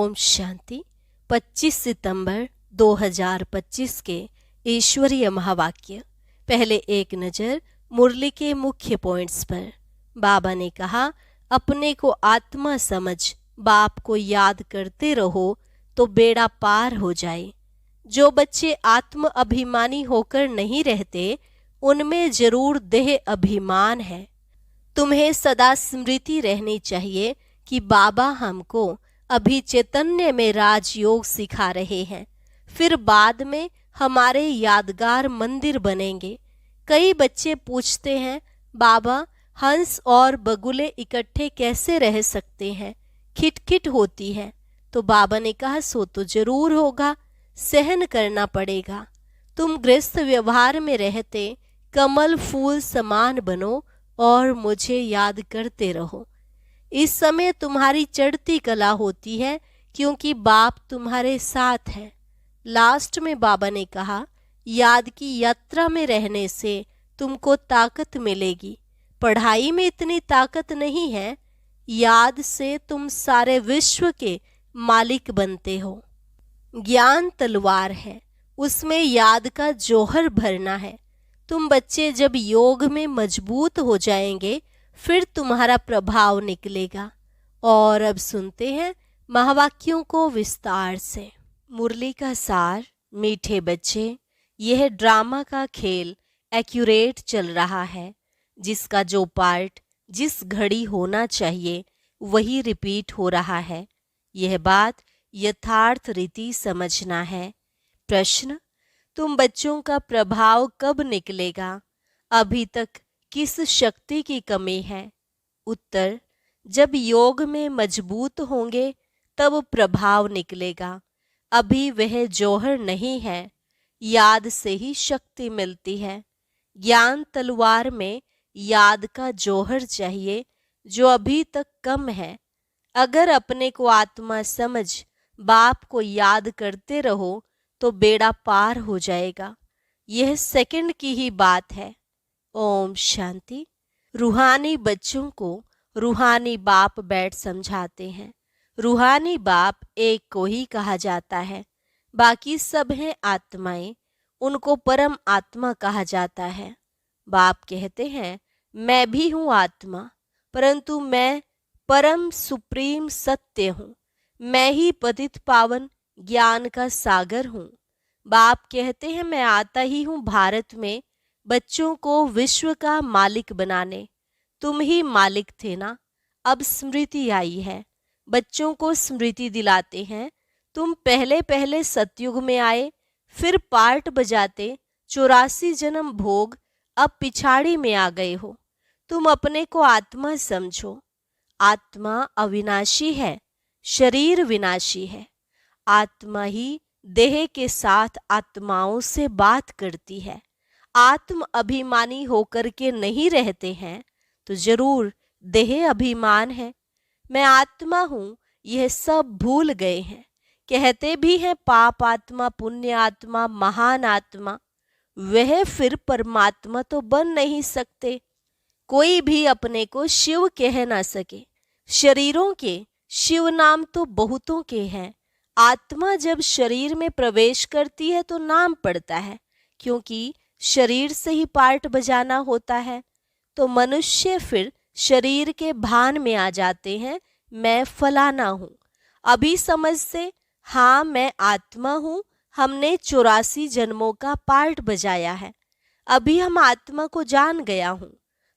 ओम शांति। 25 सितंबर 2025 के ईश्वरीय महावाक्य। पहले एक नज़र मुरली के मुख्य पॉइंट्स पर। बाबा ने कहा, अपने को आत्मा समझ बाप को याद करते रहो तो बेड़ा पार हो जाए। जो बच्चे आत्म अभिमानी होकर नहीं रहते, उनमें जरूर देह अभिमान है। तुम्हें सदा स्मृति रहनी चाहिए कि बाबा हमको अभी चैतन्य में राजयोग सिखा रहे हैं, फिर बाद में हमारे यादगार मंदिर बनेंगे। कई बच्चे पूछते हैं, बाबा हंस और बगुले इकट्ठे कैसे रह सकते हैं, खिटखिट होती है। तो बाबा ने कहा, सो तो जरूर होगा, सहन करना पड़ेगा। तुम गृहस्थ व्यवहार में रहते कमल फूल समान बनो और मुझे याद करते रहो। इस समय तुम्हारी चढ़ती कला होती है क्योंकि बाप तुम्हारे साथ है। लास्ट में बाबा ने कहा, याद की यात्रा में रहने से तुमको ताकत मिलेगी। पढ़ाई में इतनी ताकत नहीं है, याद से तुम सारे विश्व के मालिक बनते हो। ज्ञान तलवार है, उसमें याद का जौहर भरना है। तुम बच्चे जब योग में मजबूत हो जाएंगे, फिर तुम्हारा प्रभाव निकलेगा। और अब सुनते हैं महावाक्यों को विस्तार से। मुरली का सार। मीठे बच्चे, यह ड्रामा का खेल एक्यूरेट चल रहा है। जिसका जो पार्ट जिस घड़ी होना चाहिए वही रिपीट हो रहा है। यह बात यथार्थ रीति समझना है। प्रश्न, तुम बच्चों का प्रभाव कब निकलेगा? अभी तक किस शक्ति की कमी है? उत्तर, जब योग में मजबूत होंगे तब प्रभाव निकलेगा। अभी वह जौहर नहीं है, याद से ही शक्ति मिलती है। ज्ञान तलवार में याद का जौहर चाहिए, जो अभी तक कम है। अगर अपने को आत्मा समझ बाप को याद करते रहो तो बेड़ा पार हो जाएगा। यह सेकंड की ही बात है। ओम शांति। रूहानी बच्चों को रूहानी बाप बैठ समझाते हैं। रूहानी बाप एक को ही कहा जाता है, बाकी सब हैं आत्माएं, उनको परम आत्मा कहा जाता है। बाप कहते हैं, मैं भी हूँ आत्मा, परंतु मैं परम सुप्रीम सत्य हूँ। मैं ही पतित पावन ज्ञान का सागर हूँ। बाप कहते हैं, मैं आता ही हूँ भारत में बच्चों को विश्व का मालिक बनाने। तुम ही मालिक थे ना, अब स्मृति आई है। बच्चों को स्मृति दिलाते हैं, तुम पहले पहले सतयुग में आए, फिर पार्ट बजाते 84 जन्म भोग, अब पिछाड़ी में आ गए हो। तुम अपने को आत्मा समझो। आत्मा अविनाशी है, शरीर विनाशी है। आत्मा ही देह के साथ आत्माओं से बात करती है। आत्म अभिमानी होकर के नहीं रहते हैं तो जरूर देह अभिमान है। मैं आत्मा हूँ, यह सब भूल गए हैं। कहते भी हैं पाप आत्मा, पुण्य आत्मा, महान आत्मा। वह फिर परमात्मा तो बन नहीं सकते। कोई भी अपने को शिव कह ना सके। शरीरों के शिव नाम तो बहुतों के हैं। आत्मा जब शरीर में प्रवेश करती है तो नाम पड़ता है, क्योंकि शरीर से ही पार्ट बजाना होता है। तो मनुष्य फिर शरीर के भान में आ जाते हैं, मैं फलाना हूँ। अभी समझ से, हाँ मैं आत्मा हूँ, हमने 84 जन्मों का पार्ट बजाया है। अभी हम आत्मा को जान गया हूँ।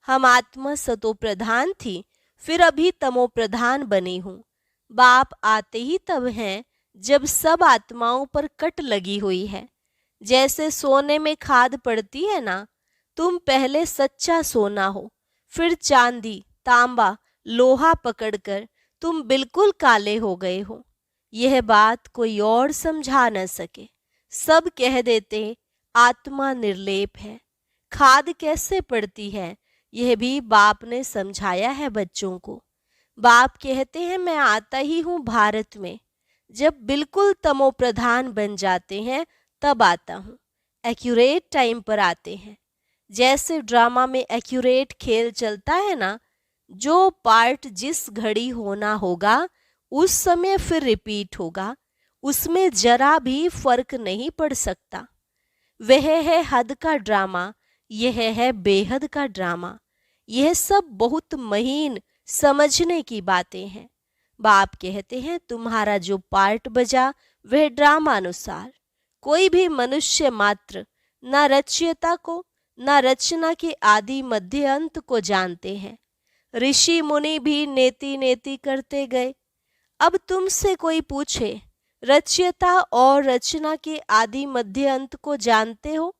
हम आत्मा सतो प्रधान थी, फिर अभी तमो प्रधान बनी हूँ। बाप आते ही तब हैं जब सब आत्माओं पर कट लगी हुई है। जैसे सोने में खाद पड़ती है ना, तुम पहले सच्चा सोना हो, फिर चांदी, तांबा, लोहा पकड़कर तुम बिल्कुल काले हो गए हो। यह बात कोई और समझा न सके। सब कह देते आत्मा निर्लेप है। खाद कैसे पड़ती है, यह भी बाप ने समझाया है बच्चों को। बाप कहते हैं, मैं आता ही हूँ भारत में। जब बिल्कुल तमो प्रधान बन जाते हैं तब आता हूँ। एक्यूरेट टाइम पर आते हैं। जैसे ड्रामा में एक्यूरेट खेल चलता है ना, जो पार्ट जिस घड़ी होना होगा उस समय फिर रिपीट होगा, उसमें जरा भी फर्क नहीं पड़ सकता। वह है हद का ड्रामा, यह है बेहद का ड्रामा। यह सब बहुत महीन समझने की बातें हैं। बाप कहते हैं तुम्हारा जो पार्ट बजा वह ड्रामा अनुसार। कोई भी मनुष्य मात्र न रचयिता को न रचना के आदि मध्य अंत को जानते हैं। ऋषि मुनि भी नेति नेति करते गए। अब तुमसे कोई पूछे रचयिता और रचना के आदि मध्य अंत को जानते हो,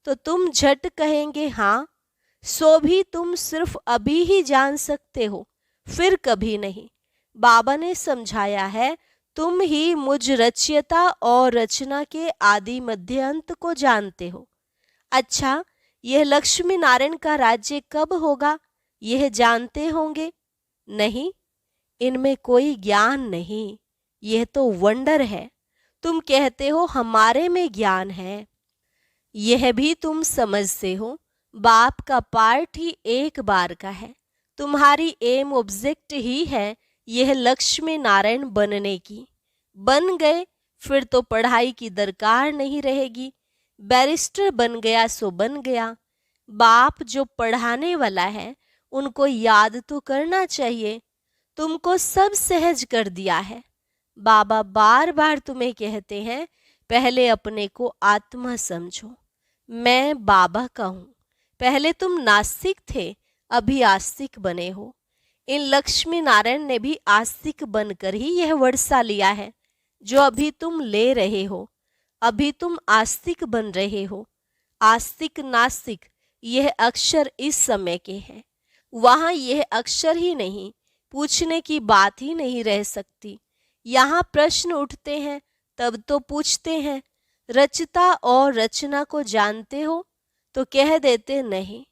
तो तुम झट कहेंगे हाँ। सो भी तुम सिर्फ अभी ही जान सकते हो, फिर कभी नहीं। बाबा ने समझाया है तुम ही मुझ रचयिता और रचना के आदि मध्य अंत को जानते हो। अच्छा, यह लक्ष्मी नारायण का राज्य कब होगा, यह जानते होंगे? नहीं, इनमें कोई ज्ञान नहीं, यह तो वंडर है। तुम कहते हो हमारे में ज्ञान है, यह भी तुम समझते हो बाप का पार्ट ही एक बार का है। तुम्हारी एम ऑब्जेक्ट ही है यह लक्ष्मी नारायण बनने की। बन गए फिर तो पढ़ाई की दरकार नहीं रहेगी। बैरिस्टर बन गया सो बन गया। बाप जो पढ़ाने वाला है उनको याद तो करना चाहिए। तुमको सब सहज कर दिया है। बाबा बार बार तुम्हें कहते हैं पहले अपने को आत्मा समझो, मैं बाबा का हूँ। पहले तुम नास्तिक थे, अभी आस्तिक बने हो। इन लक्ष्मी नारायण ने भी आस्तिक बनकर ही यह वर्षा लिया है जो अभी तुम ले रहे हो। अभी तुम आस्तिक बन रहे हो। आस्तिक नास्तिक यह अक्षर इस समय के हैं। वहाँ यह अक्षर ही नहीं, पूछने की बात ही नहीं रह सकती। यहाँ प्रश्न उठते हैं तब तो पूछते हैं रचता और रचना को जानते हो, तो कह देते नहीं।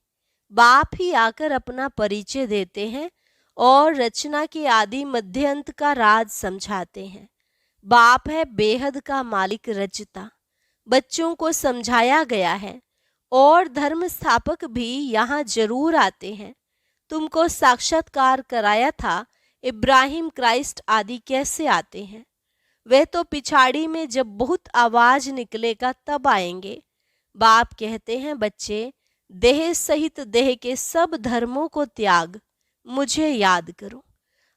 बाप ही आकर अपना परिचय देते हैं और रचना के आदि मध्य अंत का राज समझाते हैं। बाप है बेहद का मालिक रचता। बच्चों को समझाया गया है और धर्म स्थापक भी यहाँ जरूर आते हैं। तुमको साक्षात्कार कराया था इब्राहिम क्राइस्ट आदि कैसे आते हैं। वह तो पिछाड़ी में जब बहुत आवाज निकलेगा तब आएंगे। बाप कहते हैं बच्चे, देह सहित देह के सब धर्मों को त्याग, मुझे याद करो।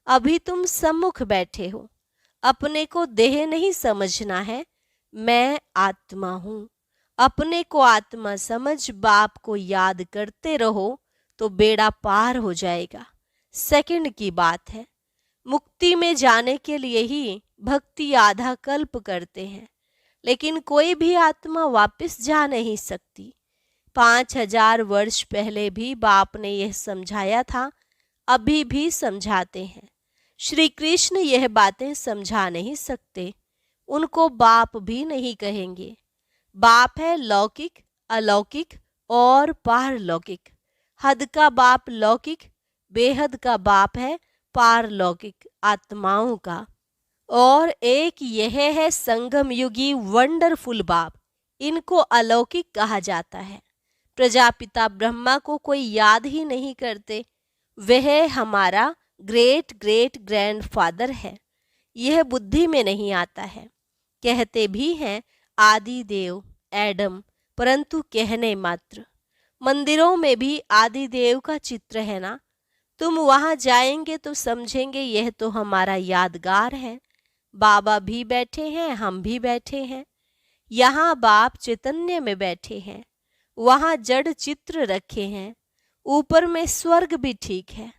अभी तुम सम्मुख बैठे हो। अपने को देह नहीं समझना है, मैं आत्मा हूँ। अपने को आत्मा समझ बाप को याद करते रहो तो बेड़ा पार हो जाएगा। सेकंड की बात है। मुक्ति में जाने के लिए ही भक्ति आधा कल्प करते हैं, लेकिन कोई भी आत्मा वापस जा नहीं सकती। 5000 वर्ष पहले भी बाप ने यह समझाया था, अभी भी समझाते हैं। श्री कृष्ण यह बातें समझा नहीं सकते, उनको बाप भी नहीं कहेंगे। बाप है लौकिक, अलौकिक और पारलौकिक। हद का बाप लौकिक, बेहद का बाप है पारलौकिक आत्माओं का। और एक यह है संगम युगी वंडरफुल बाप, इनको अलौकिक कहा जाता है। प्रजापिता ब्रह्मा को कोई याद ही नहीं करते। वह हमारा ग्रेट ग्रेट ग्रैंडफादर है। यह बुद्धि में नहीं आता है। कहते भी हैं आदि देव एडम, परंतु कहने मात्र। मंदिरों में भी आदि देव का चित्र है ना। तुम वहां जाएंगे तो समझेंगे यह तो हमारा यादगार है। बाबा भी बैठे हैं, हम भी बैठे हैं। यहाँ बाप चैतन्य में बैठे हैं, वहाँ जड़ चित्र रखे हैं। ऊपर में स्वर्ग भी ठीक है।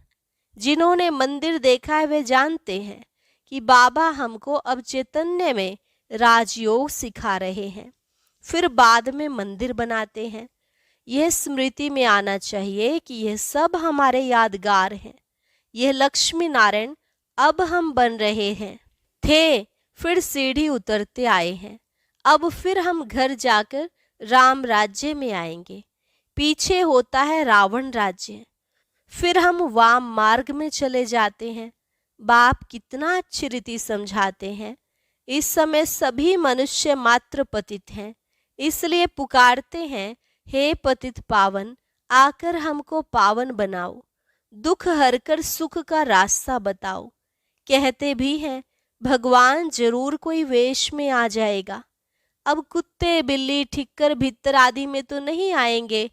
जिन्होंने मंदिर देखा है वे जानते हैं कि बाबा हमको अब चैतन्य में राजयोग सिखा रहे हैं, फिर बाद में मंदिर बनाते हैं। यह स्मृति में आना चाहिए कि यह सब हमारे यादगार हैं। यह लक्ष्मी नारायण अब हम बन रहे हैं, थे फिर सीढ़ी उतरते आए हैं। अब फिर हम घर जाकर राम राज्य में आएंगे। पीछे होता है रावण राज्य। फिर हम वाम मार्ग में चले जाते हैं। बाप कितना अच्छी रीति समझाते हैं। इस समय सभी मनुष्य मात्र पतित हैं, इसलिए पुकारते हैं हे पतित पावन, आकर हमको पावन बनाओ, दुख हरकर सुख का रास्ता बताओ। कहते भी हैं भगवान जरूर कोई वेश में आ जाएगा। अब कुत्ते बिल्ली ठिक्कर भित्तर आदि में तो नहीं आएंगे।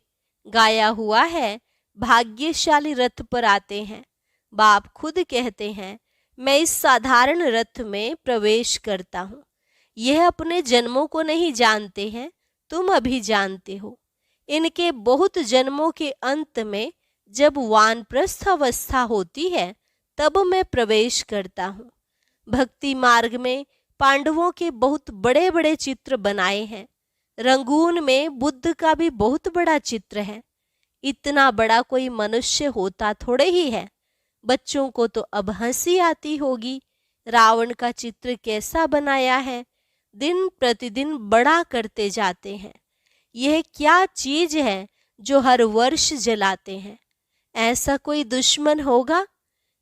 गाया हुआ है, भाग्यशाली रथ पर आते हैं। बाप खुद कहते हैं, मैं इस साधारण रथ में प्रवेश करता हूँ। यह अपने जन्मों को नहीं जानते हैं, तुम अभी जानते हो। इनके बहुत जन्मों के अंत में जब वानप्रस्थ अवस्था होती है तब मैं प्रवेश करता हूँ। भक्ति मार्ग में पांडवों के बहुत बड़े बड़े चित्र बनाए हैं। रंगून में बुद्ध का भी बहुत बड़ा चित्र है। इतना बड़ा कोई मनुष्य होता थोड़े ही है। बच्चों को तो अब हंसी आती होगी। रावण का चित्र कैसा बनाया है, दिन प्रतिदिन बड़ा करते जाते हैं। यह क्या चीज है जो हर वर्ष जलाते हैं? ऐसा कोई दुश्मन होगा?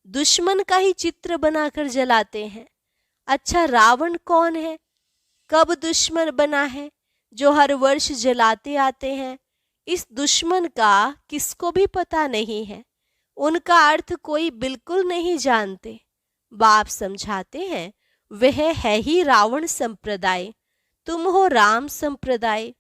दुश्मन का ही चित्र बनाकर जलाते हैं। अच्छा, रावण कौन है? कब दुश्मन बना है जो हर वर्ष जलाते आते हैं? इस दुश्मन का किसको भी पता नहीं है। उनका अर्थ कोई बिल्कुल नहीं जानते। बाप समझाते हैं, वह है ही रावण संप्रदाय, तुम हो राम संप्रदाय।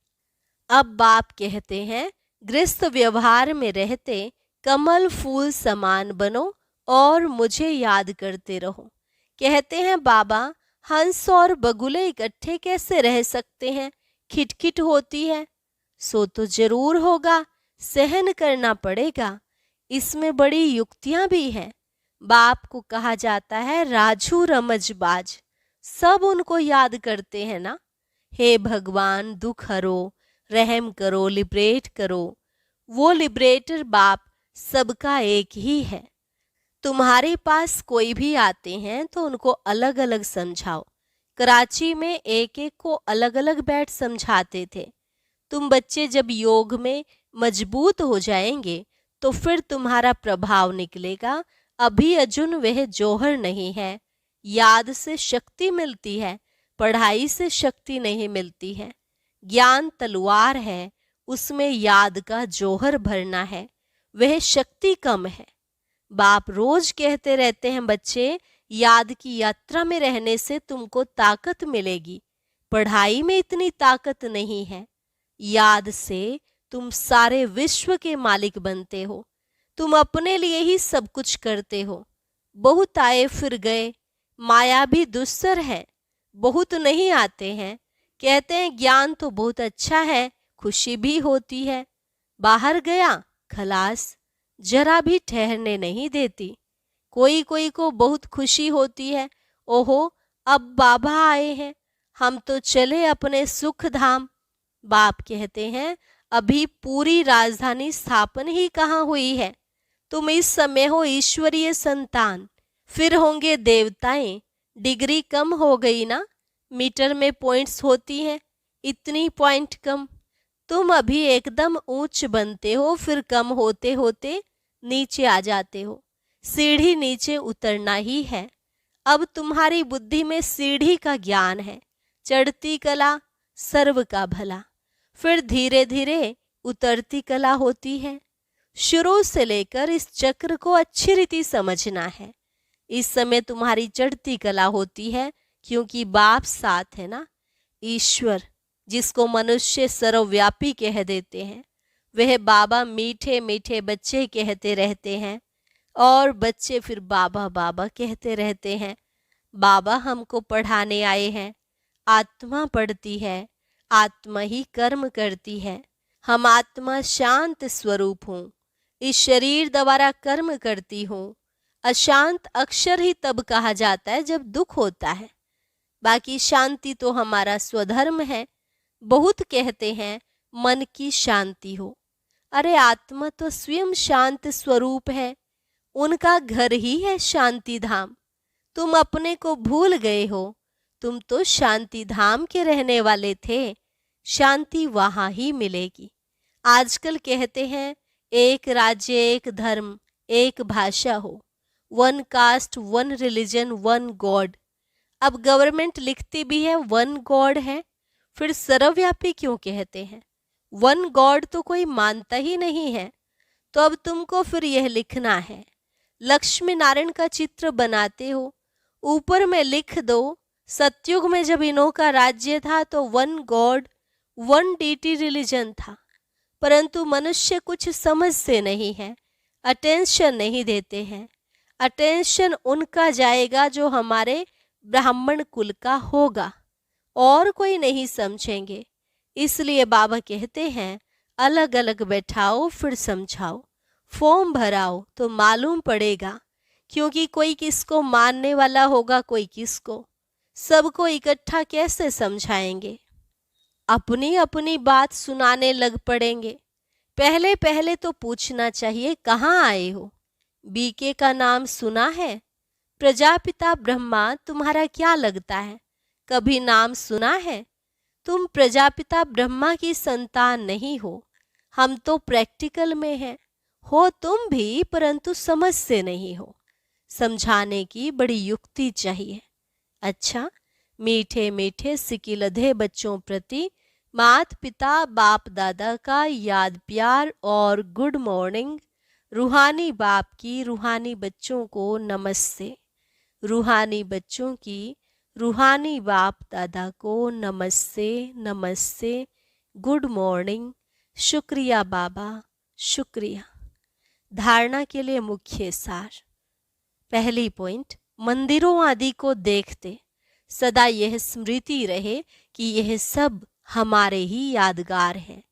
अब बाप कहते हैं, गृहस्थ व्यवहार में रहते कमल फूल समान बनो और मुझे याद करते रहो। कहते हैं बाबा, हंस और बगुले इकट्ठे कैसे रह सकते हैं? खिटखिट होती है। सो तो जरूर होगा, सहन करना पड़ेगा। इसमें बड़ी युक्तियां भी हैं। बाप को कहा जाता है राजू रमजबाज। सब उनको याद करते हैं ना। हे भगवान, दुख हरो, रहम करो, लिबरेट करो। वो लिबरेटर बाप सबका एक ही है। तुम्हारे पास कोई भी आते हैं तो उनको अलग अलग समझाओ। कराची में एक एक को अलग अलग बैठ समझाते थे। तुम बच्चे जब योग में मजबूत हो जाएंगे तो फिर तुम्हारा प्रभाव निकलेगा। अभी अर्जुन वह जौहर नहीं है। याद से शक्ति मिलती है, पढ़ाई से शक्ति नहीं मिलती है। ज्ञान तलवार है, उसमें याद का जौहर भरना है, वह शक्ति कम है। बाप रोज कहते रहते हैं, बच्चे याद की यात्रा में रहने से तुमको ताकत मिलेगी। पढ़ाई में इतनी ताकत नहीं है। याद से तुम सारे विश्व के मालिक बनते हो। तुम अपने लिए ही सब कुछ करते हो। बहुत आए फिर गए, माया भी दुस्सर है, बहुत नहीं आते हैं। कहते हैं ज्ञान तो बहुत अच्छा है, खुशी भी होती है। बाहर गया खलास, जरा भी ठहरने नहीं देती। कोई कोई को बहुत खुशी होती है, ओहो अब बाबा आए हैं, हम तो चले अपने सुख धाम। बाप कहते हैं, अभी पूरी राजधानी स्थापन ही कहाँ हुई है। तुम इस समय हो ईश्वरीय संतान, फिर होंगे देवताएं। डिग्री कम हो गई ना, मीटर में पॉइंट्स होती हैं, इतनी पॉइंट कम। तुम अभी एकदम ऊंच बनते हो, फिर कम होते होते नीचे आ जाते हो। सीढ़ी नीचे उतरना ही है। अब तुम्हारी बुद्धि में सीढ़ी का ज्ञान है। चढ़ती कला सर्व का भला, फिर धीरे धीरे उतरती कला होती है। शुरू से लेकर इस चक्र को अच्छी रीति समझना है। इस समय तुम्हारी चढ़ती कला होती है, क्योंकि बाप साथ है ना। ईश्वर, जिसको मनुष्य सर्वव्यापी कह देते हैं, वह बाबा मीठे मीठे बच्चे कहते रहते हैं और बच्चे फिर बाबा बाबा कहते रहते हैं। बाबा हमको पढ़ाने आए हैं। आत्मा पढ़ती है, आत्मा ही कर्म करती है। हम आत्मा शांत स्वरूप हूँ, इस शरीर द्वारा कर्म करती हूँ। अशांत अक्षर ही तब कहा जाता है जब दुख होता है। बाकी शांति तो हमारा स्वधर्म है। बहुत कहते हैं मन की शांति हो। अरे आत्मा तो स्वयं शांत स्वरूप है, उनका घर ही है शांति धाम। तुम अपने को भूल गए हो, तुम तो शांति धाम के रहने वाले थे। शांति वहां ही मिलेगी। आजकल कहते हैं एक राज्य एक धर्म एक भाषा हो, one cast one religion one God. अब गवर्नमेंट लिखती भी है वन गॉड है, फिर सर्वव्यापी क्यों कहते हैं? वन गॉड तो कोई मानता ही नहीं है। तो अब तुमको फिर यह लिखना है। लक्ष्मी नारायण का चित्र बनाते हो, ऊपर में लिख दो, सतयुग में जब इन्हों का राज्य था तो 1 गॉड 1 डीटी रिलीजन था, परंतु मनुष्य कुछ समझते नहीं है, अटेंशन नहीं देते हैं। अटेंशन उनका जाएगा जो हमारे ब्राह्मण कुल का होगा, और कोई नहीं समझेंगे। इसलिए बाबा कहते हैं अलग अलग बैठाओ फिर समझाओ, फॉर्म भराओ तो मालूम पड़ेगा, क्योंकि कोई किसको मानने वाला होगा, कोई किसको, सबको इकट्ठा कैसे समझाएंगे। अपनी अपनी बात सुनाने लग पड़ेंगे। पहले पहले तो पूछना चाहिए कहाँ आए हो, बीके का नाम सुना है, प्रजापिता ब्रह्मा तुम्हारा क्या लगता है, कभी नाम सुना है। तुम प्रजापिता ब्रह्मा की संतान नहीं हो, हम तो प्रैक्टिकल में हैं। हो तुम भी, परंतु समझते नहीं हो। समझाने की बड़ी युक्ति चाहिए। अच्छा, मीठे मीठे सिकिलधे बच्चों प्रति माता पिता बाप दादा का याद प्यार और गुड मॉर्निंग। रूहानी बाप की रूहानी बच्चों को नमस्ते। रूहानी बच्चों की रूहानी बाप दादा को नमस्ते नमस्ते, गुड मॉर्निंग, शुक्रिया बाबा, शुक्रिया। धारणा के लिए मुख्य सार। पहली पॉइंट, मंदिरों आदि को देखते सदा यह स्मृति रहे कि यह सब हमारे ही यादगार हैं।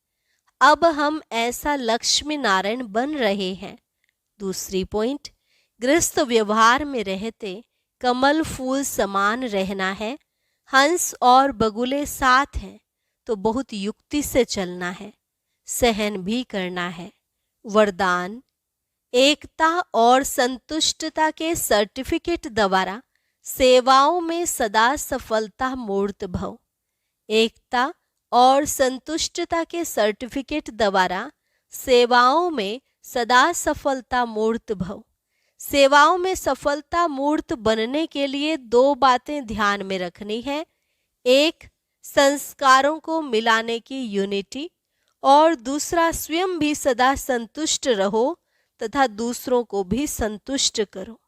अब हम ऐसा लक्ष्मी नारायण बन रहे हैं। दूसरी पॉइंट, गृहस्थ व्यवहार में रहते कमल फूल समान रहना है। हंस और बगुले साथ हैं तो बहुत युक्ति से चलना है, सहन भी करना है। वरदान, एकता और संतुष्टता के सर्टिफिकेट द्वारा सेवाओं में सदा सफलता मूर्त भव। एकता और संतुष्टता के सर्टिफिकेट द्वारा सेवाओं में सदा सफलता मूर्त भव। सेवाओं में सफलता मूर्त बनने के लिए 2 बातें ध्यान में रखनी है। एक, संस्कारों को मिलाने की यूनिटी, और दूसरा, स्वयं भी सदा संतुष्ट रहो तथा दूसरों को भी संतुष्ट करो।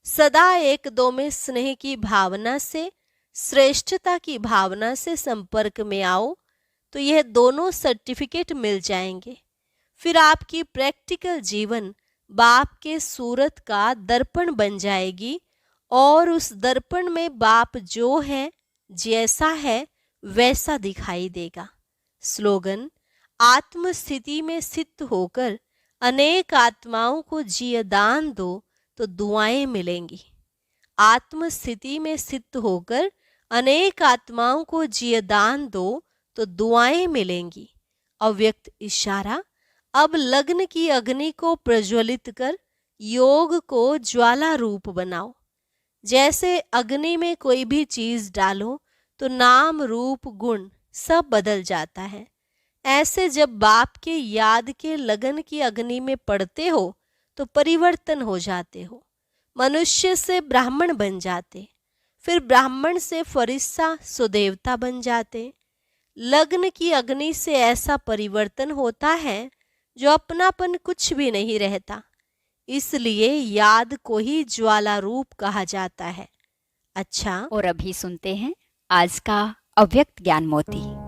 सदा एक दो में स्नेह की भावना से, श्रेष्ठता की भावना से संपर्क में आओ तो यह दोनों सर्टिफिकेट मिल जाएंगे। फिर आपकी प्रैक्टिकल जीवन बाप के सूरत का दर्पण बन जाएगी, और उस दर्पण में बाप जो है, जैसा है वैसा दिखाई देगा। स्लोगन, आत्म स्थिति में स्थित होकर अनेक आत्माओं को जियदान दो तो दुआएं मिलेंगी। आत्म स्थिति में स्थित होकर अनेक आत्माओं को जियदान दो तो दुआएं मिलेंगी। अव्यक्त इशारा, अब लग्न की अग्नि को प्रज्वलित कर योग को ज्वाला रूप बनाओ। जैसे अग्नि में कोई भी चीज डालो तो नाम रूप गुण सब बदल जाता है, ऐसे जब बाप के याद के लगन की अग्नि में पड़ते हो तो परिवर्तन हो जाते हो। मनुष्य से ब्राह्मण बन जाते, फिर ब्राह्मण से फरिश्ता सुदेवता बन जाते। लग्न की अग्नि से ऐसा परिवर्तन होता है जो अपनापन कुछ भी नहीं रहता, इसलिए याद को ही ज्वाला रूप कहा जाता है। अच्छा, और अभी सुनते हैं आज का अव्यक्त ज्ञान मोती।